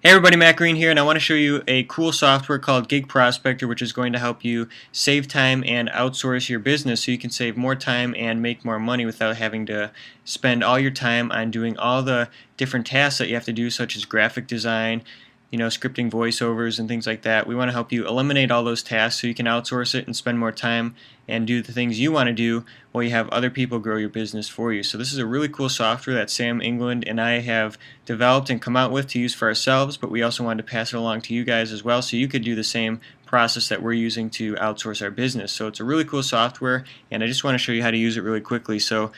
Hey everybody, Matt Green here, and I want to show you a cool software called Gig Prospector, which is going to help you save time and outsource your business so you can save more time and make more money without having to spend all your time on doing all the different tasks that you have to do, such as graphic design, scripting voiceovers and things like that. We want to help you eliminate all those tasks so you can outsource it and spend more time and do the things you want to do while you have other people grow your business for you. So this is a really cool software that Sam England and I have developed and come out with to use for ourselves, but we also wanted to pass it along to you guys as well so you could do the same process that we're using to outsource our business. So it's a really cool software, and I just want to show you how to use it really quickly. So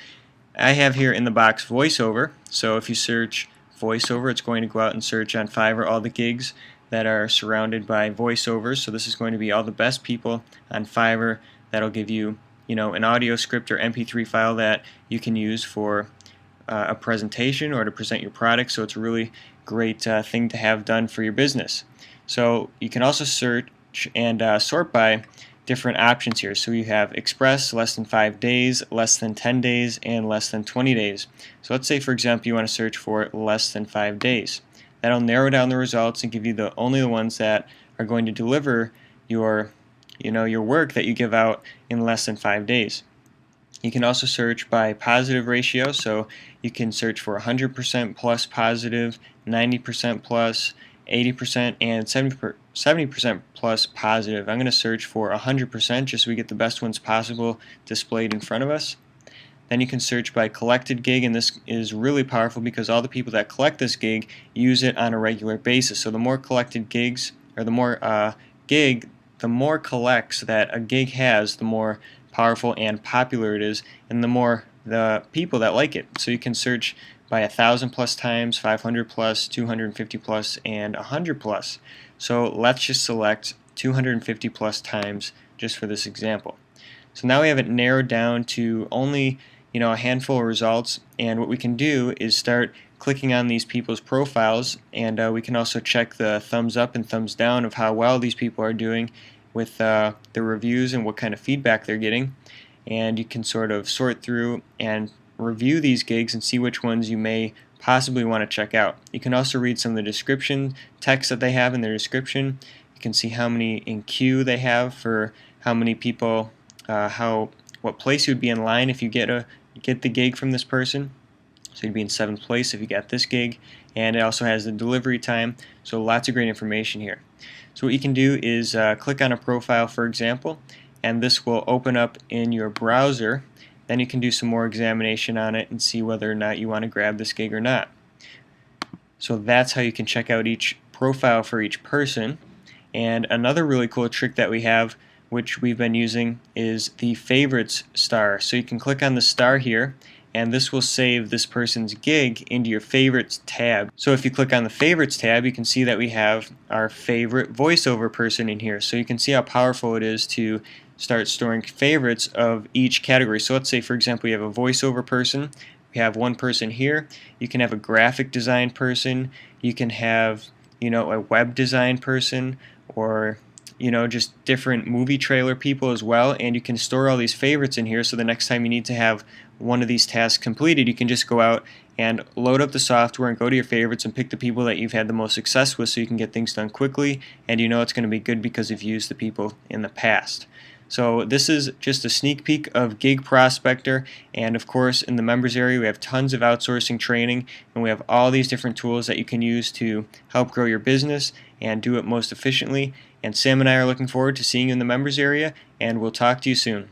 I have here in the box voiceover. So if you search voiceover, it's going to go out and search on Fiverr all the gigs that are surrounded by voiceovers. So this is going to be all the best people on Fiverr that'll give you, an audio script or MP3 file that you can use for a presentation or to present your product. So it's a really great thing to have done for your business. So you can also search and sort by different options here. So you have Express, less than 5 days, less than 10 days, and less than 20 days. So let's say, for example, you want to search for less than 5 days. That'll narrow down the results and give you only the ones that are going to deliver your work that you give out in less than 5 days. You can also search by positive ratio, so you can search for 100% plus positive, 90% plus, 80%, and 70% plus positive. I'm going to search for 100% just so we get the best ones possible displayed in front of us. Then you can search by collected gig, and this is really powerful because all the people that collect this gig use it on a regular basis. So the more collected gigs, or the more the more collects that a gig has, the more powerful and popular it is, and the more the people that like it. So you can search by 1,000 plus times, 500 plus, 250 plus, and 100 plus. So let's just select 250 plus times just for this example. So now we have it narrowed down to only a handful of results, and what we can do is start clicking on these people's profiles, and we can also check the thumbs up and thumbs down of how well these people are doing with the reviews and what kind of feedback they're getting. And you can sort of sort through and review these gigs and see which ones you may possibly want to check out. You can also read some of the description text that they have in their description. You can see how many in queue they have for how many people, what place you would be in line if you get the gig from this person. So you'd be in 7th place if you got this gig, and it also has the delivery time, so lots of great information here. So what you can do is click on a profile, for example, and this will open up in your browser. Then you can do some more examination on it and see whether or not you want to grab this gig or not. So that's how you can check out each profile for each person. And another really cool trick that we have, which we've been using, is the favorites star. So you can click on the star here, and this will save this person's gig into your favorites tab. So if you click on the favorites tab, you can see that we have our favorite voiceover person in here. So you can see how powerful it is to start storing favorites of each category. So let's say, for example, you have a voiceover person. We have one person here. You can have a graphic design person. You can have a web design person, or just different movie trailer people as well, and you can store all these favorites in here, so the next time you need to have one of these tasks completed, you can just go out and load up the software and go to your favorites and pick the people that you've had the most success with, so you can get things done quickly, and it's going to be good because you've used the people in the past. So this is just a sneak peek of Gig Prospector, and of course in the members area we have tons of outsourcing training, and we have all these different tools that you can use to help grow your business and do it most efficiently. And Sam and I are looking forward to seeing you in the members area, and we'll talk to you soon.